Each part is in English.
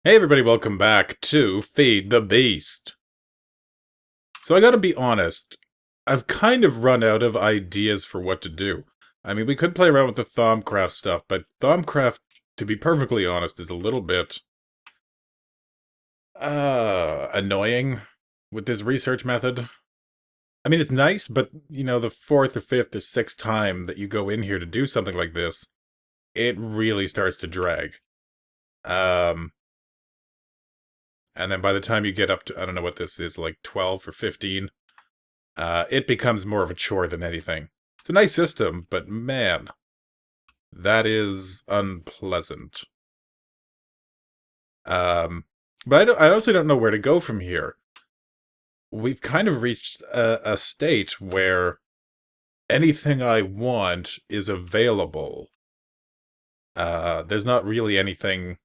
Hey everybody, welcome back to Feed the Beast. So I gotta be honest, I've kind of run out of ideas for what to do. I mean, we could play around with the Thaumcraft stuff, but Thaumcraft, to be perfectly honest, is a little bit, annoying with this research method. I mean, it's nice, but, the fourth or fifth or sixth time that you go in here to do something like this, it really starts to drag. Um, and then by the time you get up to, I don't know what this is, like 12 or 15, it becomes more of a chore than anything. It's a nice system, but man, that is unpleasant. Um, but I honestly don't know where to go from here. We've kind of reached a state where anything I want is available. There's not really anything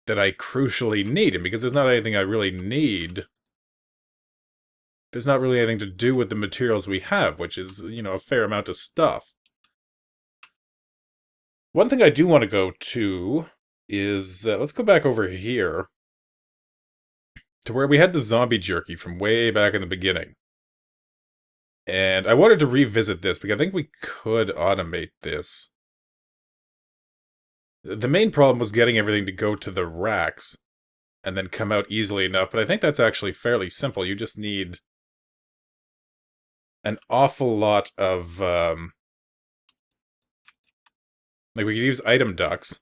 that I crucially need, and because there's not anything I really need, there's not really anything to do with the materials we have, which is, a fair amount of stuff. One thing I do want to go to is, let's go back over here to where we had the zombie jerky from way back in the beginning. And I wanted to revisit this because I think we could automate this. The main problem was getting everything to go to the racks and then come out easily enough, but I think that's actually fairly simple. You just need an awful lot of, like we could use item ducts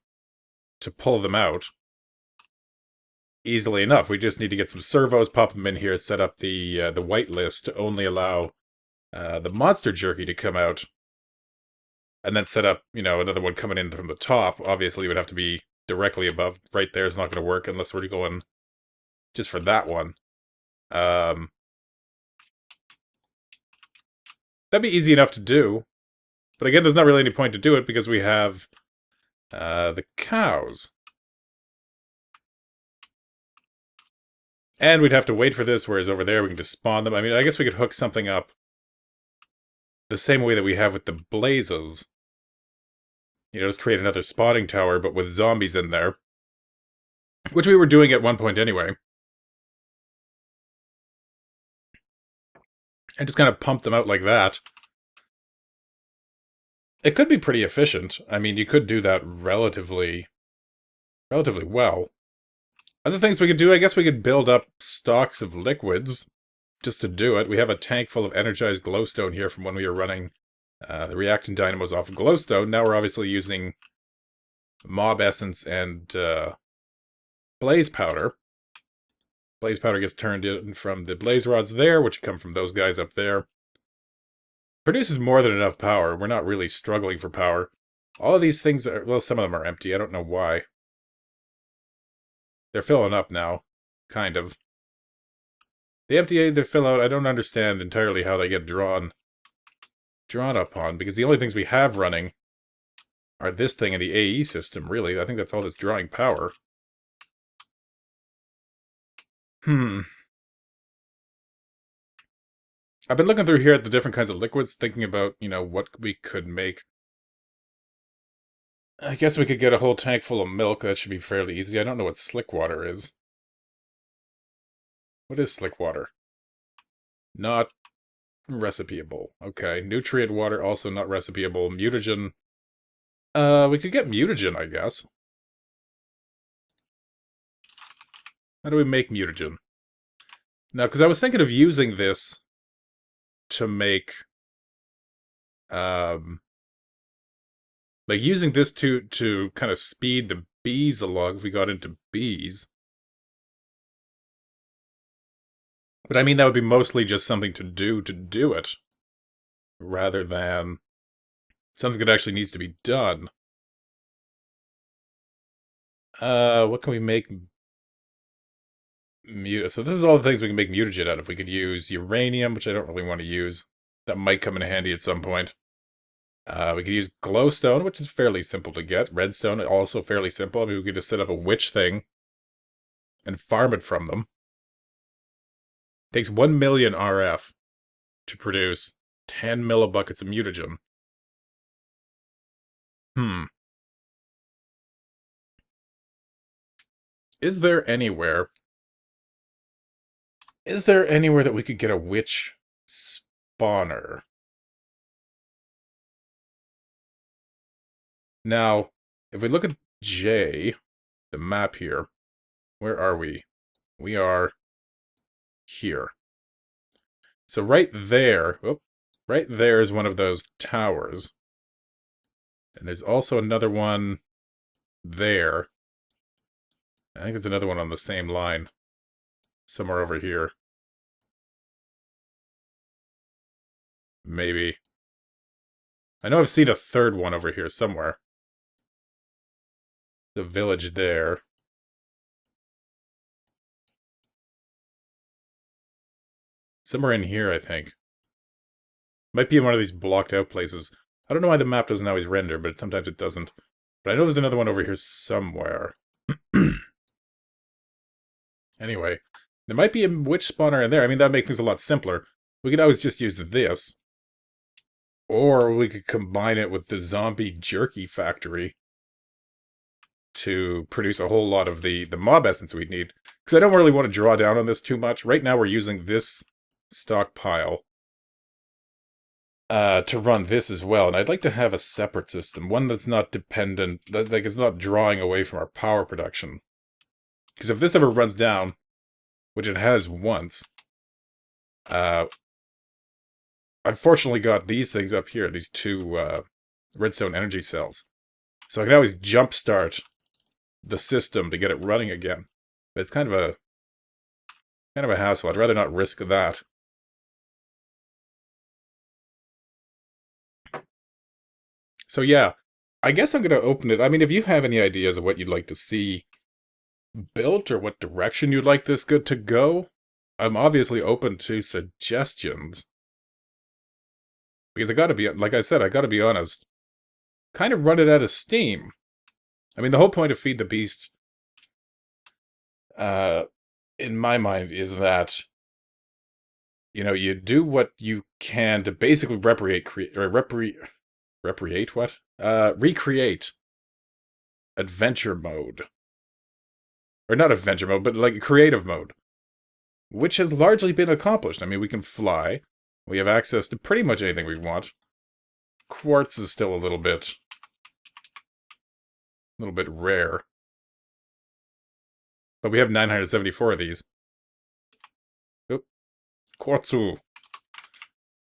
to pull them out easily enough. We just need to get some servos, pop them in here, set up the whitelist to only allow the monster jerky to come out, and then set up, another one coming in from the top. Obviously, it would have to be directly above. Right there is not going to work unless we're going just for that one. That'd be easy enough to do. But again, there's not really any point to do it because we have the cows. And we'd have to wait for this, whereas over there we can just spawn them. I mean, I guess we could hook something up the same way that we have with the blazes. Just create another spawning tower, but with zombies in there. Which we were doing at one point anyway. And just kind of pump them out like that. It could be pretty efficient. I mean, you could do that relatively well. Other things we could do, I guess we could build up stocks of liquids just to do it. We have a tank full of energized glowstone here from when we were running the reactant dynamos off of glowstone. Now we're obviously using mob essence and blaze powder. Blaze powder gets turned in from the blaze rods there, which come from those guys up there. Produces more than enough power. We're not really struggling for power. All of these things are, well, some of them are empty. I don't know why. They're filling up now. Kind of. The empty, they fill out. I don't understand entirely how they get drawn upon, because the only things we have running are this thing and the AE system, really. I think that's all that's drawing power. I've been looking through here at the different kinds of liquids, thinking about, what we could make. I guess we could get a whole tank full of milk. That should be fairly easy. I don't know what slick water is. What is slick water? Not recipeable. Okay. Nutrient water, also not recipeable. Mutagen. We could get mutagen, I guess. How do we make mutagen? Now, because I was thinking of using this to make, like using this to kind of speed the bees along if we got into bees. But I mean, that would be mostly just something to do it, rather than something that actually needs to be done. What can we make? So this is all the things we can make mutagen out of. We could use uranium, which I don't really want to use. That might come in handy at some point. We could use glowstone, which is fairly simple to get. Redstone, also fairly simple. I mean, we could just set up a witch thing and farm it from them. Takes 1 million RF to produce 10 millibuckets of mutagen. Is there anywhere... Is there anywhere that we could get a witch spawner? Now, if we look at J, the map here, where are we? We are here. So right there, right there is one of those towers. And there's also another one there. I think there's another one on the same line. Somewhere over here. Maybe. I know I've seen a third one over here somewhere. The village there. Somewhere in here, I think. Might be in one of these blocked out places. I don't know why the map doesn't always render, but sometimes it doesn't. But I know there's another one over here somewhere. Anyway, there might be a witch spawner in there. I mean, that'd make things a lot simpler. We could always just use this. Or we could combine it with the zombie jerky factory to produce a whole lot of the mob essence we'd need. Because I don't really want to draw down on this too much. Right now we're using this stockpile to run this as well. And I'd like to have a separate system. One that's not dependent, like it's not drawing away from our power production. Because if this ever runs down, which it has once, I've fortunately got these things up here, these two redstone energy cells. So I can always jumpstart the system to get it running again. But it's kind of a hassle. I'd rather not risk that. So yeah, I guess I'm going to open it. I mean, if you have any ideas of what you'd like to see built or what direction you'd like this good to go, I'm obviously open to suggestions. Because I gotta be, like I said, I gotta be honest, kind of run it out of steam. I mean, the whole point of Feed the Beast, in my mind, is that, you know, you do what you can to basically recreate adventure mode. Or not adventure mode, but like creative mode. Which has largely been accomplished. I mean, we can fly. We have access to pretty much anything we want. Quartz is still a little bit rare. But we have 974 of these. Oop. Quartzu.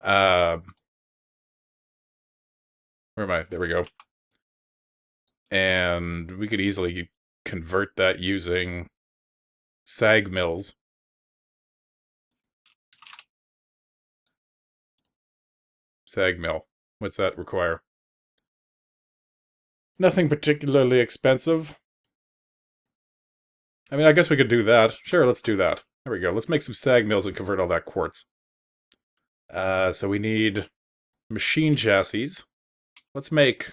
Where am I? There we go. And we could easily convert that using sag mills. Sag mill. What's that require? Nothing particularly expensive. I mean, I guess we could do that. Sure, let's do that. There we go. Let's make some sag mills and convert all that quartz. So we need machine chassis. Let's make...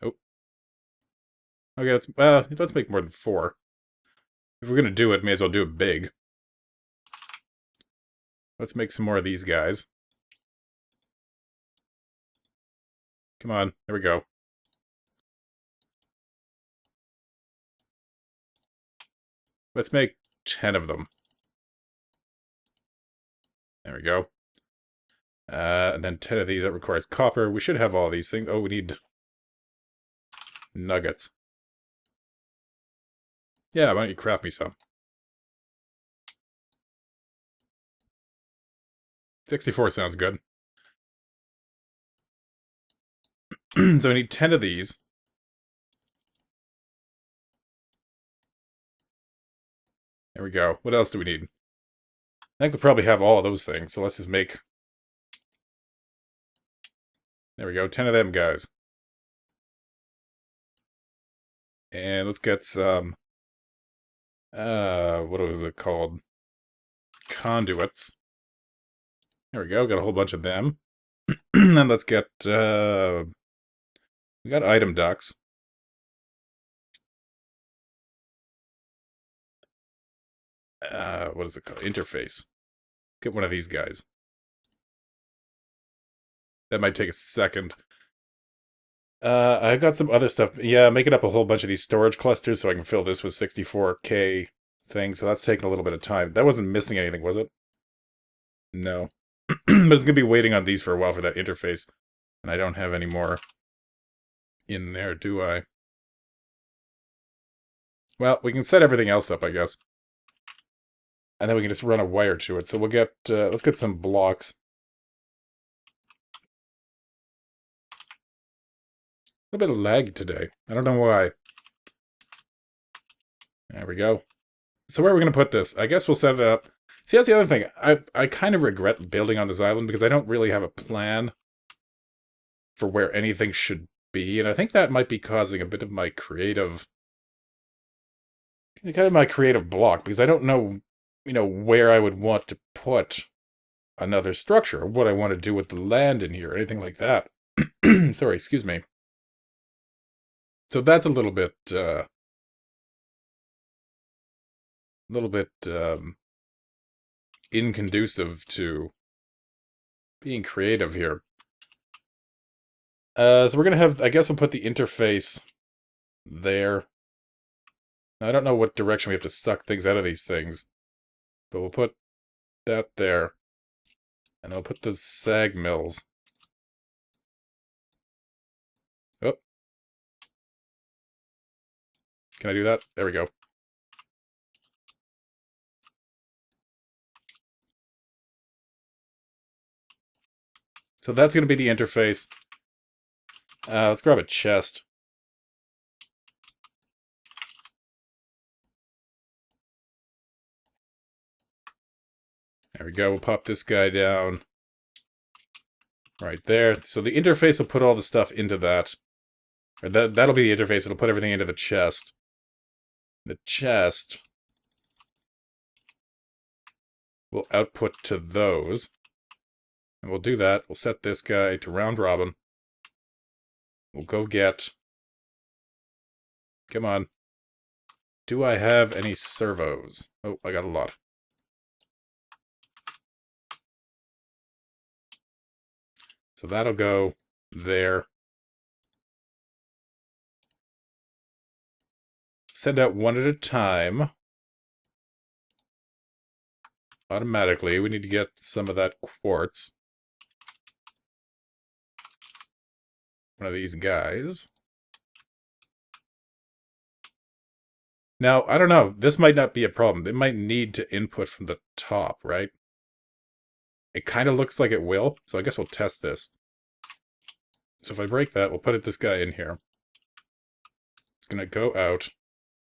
Oh. Okay, let's make more than 4. If we're gonna do it, may as well do it big. Let's make some more of these guys. Come on, there we go. Let's make 10 of them. There we go. And then 10 of these, that requires copper. We should have all these things. Oh, we need nuggets. Yeah, why don't you craft me some? 64 sounds good. So we need 10 of these. There we go. What else do we need? I think we probably have all of those things, so let's just make... There we go, 10 of them guys. And let's get some... what was it called? Conduits. There we go, got a whole bunch of them. And let's get, we got item ducts. What is it called? Interface. Get one of these guys. That might take a second. I've got some other stuff. Yeah, making up a whole bunch of these storage clusters so I can fill this with 64K things. So that's taking a little bit of time. That wasn't missing anything, was it? No. But it's going to be waiting on these for a while for that interface. And I don't have any more in there, do I? Well, we can set everything else up, I guess. And then we can just run a wire to it. So we'll get, let's get some blocks. A little bit of lag today. I don't know why. There we go. So where are we going to put this? I guess we'll set it up. See, that's the other thing. I kind of regret building on this island because I don't really have a plan for where anything should be. And I think that might be causing a bit of my creative block because I don't know, where I would want to put another structure or what I want to do with the land in here or anything like that. Sorry, excuse me. So that's a little bit inconducive to being creative here. So we're gonna have, I guess we'll put the interface there. I don't know what direction we have to suck things out of these things, but we'll put that there. And I'll put the sag mills. Oh. Can I do that? There we go. So that's going to be the interface. Let's grab a chest. There we go. We'll pop this guy down. Right there. So the interface will put all the stuff into that. Or that'll be the interface. It'll put everything into the chest. The chest will output to those. And we'll do that. We'll set this guy to round robin. We'll go get... Come on. Do I have any servos? Oh, I got a lot. So that'll go there. Send out one at a time. Automatically. We need to get some of that quartz. One of these guys. Now, I don't know. This might not be a problem. It might need to input from the top, right? It kind of looks like it will, so I guess we'll test this. So if I break that, we'll put this guy in here. It's going to go out.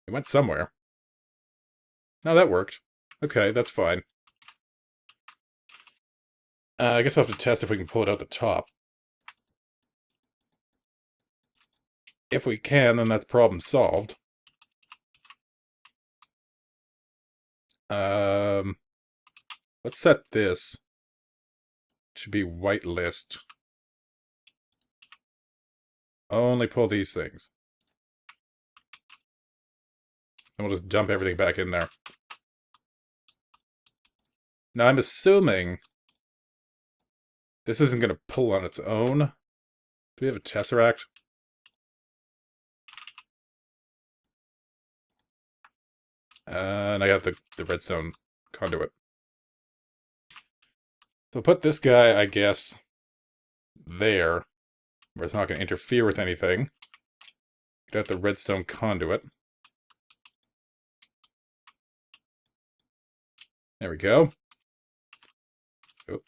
It went somewhere. No, that worked. Okay, that's fine. I guess we'll have to test if we can pull it out the top. If we can, then that's problem solved. Let's set this to be whitelist. Only pull these things. And we'll just dump everything back in there. Now I'm assuming this isn't going to pull on its own. Do we have a tesseract? And I got the redstone conduit. So put this guy, I guess, there, where it's not going to interfere with anything. Get out the redstone conduit. There we go. Oh.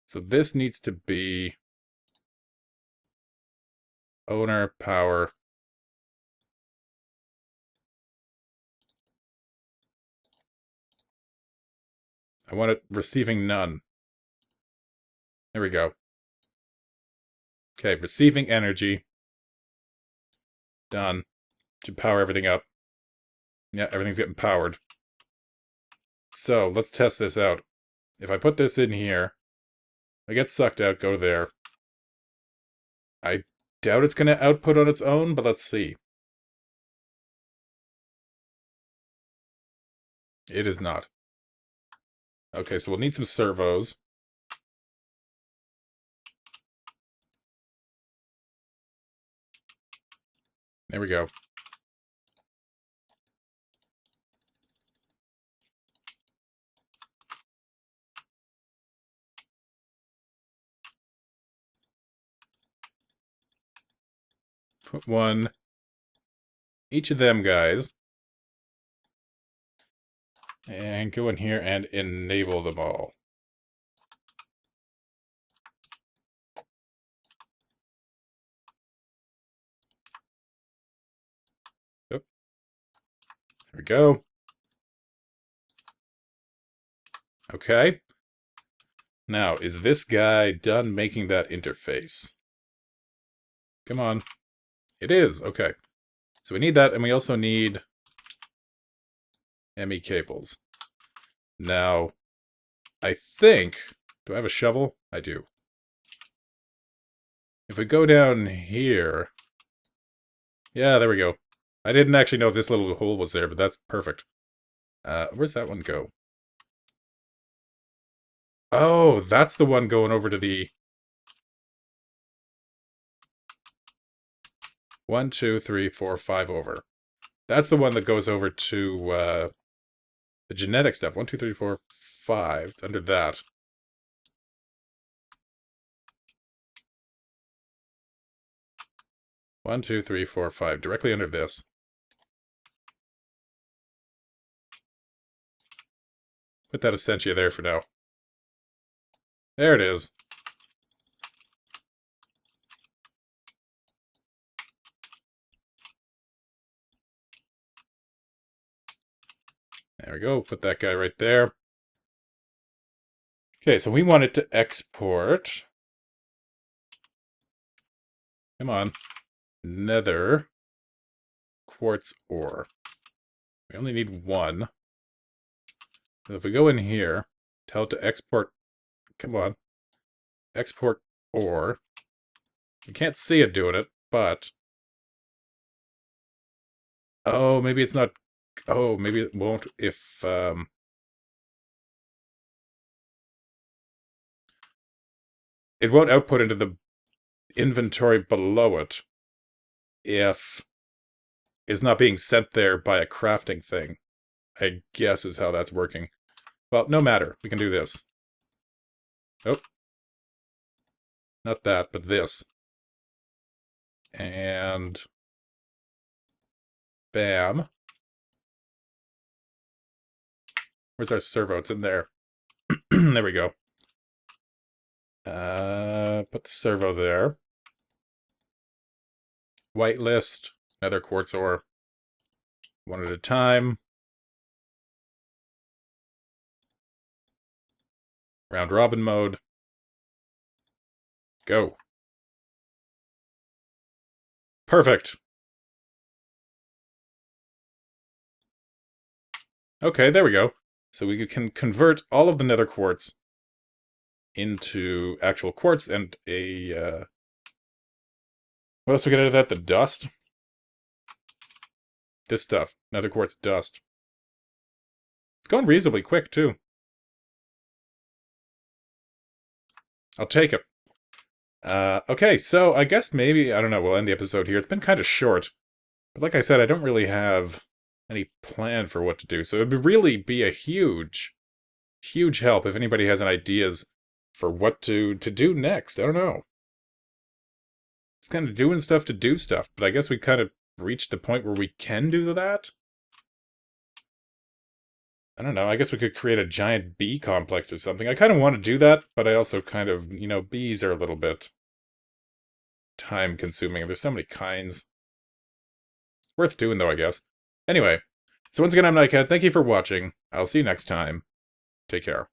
So this needs to be owner power. I want it receiving none. There we go. Okay, receiving energy. Done. Should power everything up. Yeah, everything's getting powered. So, let's test this out. If I put this in here, I get sucked out, go there. I doubt it's going to output on its own, but let's see. It is not. Okay, so we'll need some servos. There we go. Put one, each of them guys, and go in here and enable them all. Oop. There we go. Okay. Now, is this guy done making that interface? Come on. It is. Okay. So we need that, and we also need ME cables. Now, I think... Do I have a shovel? I do. If we go down here... Yeah, there we go. I didn't actually know if this little hole was there, but that's perfect. Where's that one go? Oh, that's the one going over to the... 1, 2, 3, 4, 5 over. That's the one that goes over to the genetic stuff. 1, 2, 3, 4, 5. It's under that. One, 2, 3, 4, 5. Directly under this. Put that Essentia there for now. There it is. There we go. Put that guy right there. Okay, so we want it to export. Come on. Nether quartz ore. We only need one. So if we go in here, tell it to export. Come on. Export ore. You can't see it doing it, but... Oh, maybe it's not... Oh, maybe it won't if... It won't output into the inventory below it if it's not being sent there by a crafting thing. I guess is how that's working. Well, no matter. We can do this. Oh. Not that, but this. And... Bam. Where's our servo? It's in there. There we go. Put the servo there. Whitelist. Nether quartz ore. One at a time. Round robin mode. Go. Perfect. Okay, there we go. So we can convert all of the nether quartz into actual quartz and a... What else we get out of that? The dust? This stuff. Nether quartz dust. It's going reasonably quick, too. I'll take it. Okay, so I guess maybe, I don't know, we'll end the episode here. It's been kind of short. But like I said, I don't really have any plan for what to do. So it would really be a huge, huge help if anybody has any ideas for what to do next. I don't know. It's kind of doing stuff to do stuff, but I guess we kind of reached the point where we can do that. I don't know, I guess we could create a giant bee complex or something. I kind of want to do that, but I also kind of, you know, bees are a little bit time-consuming. There's so many kinds. Worth doing, though, I guess. Anyway, so once again, I'm Nightcat. Thank you for watching. I'll see you next time. Take care.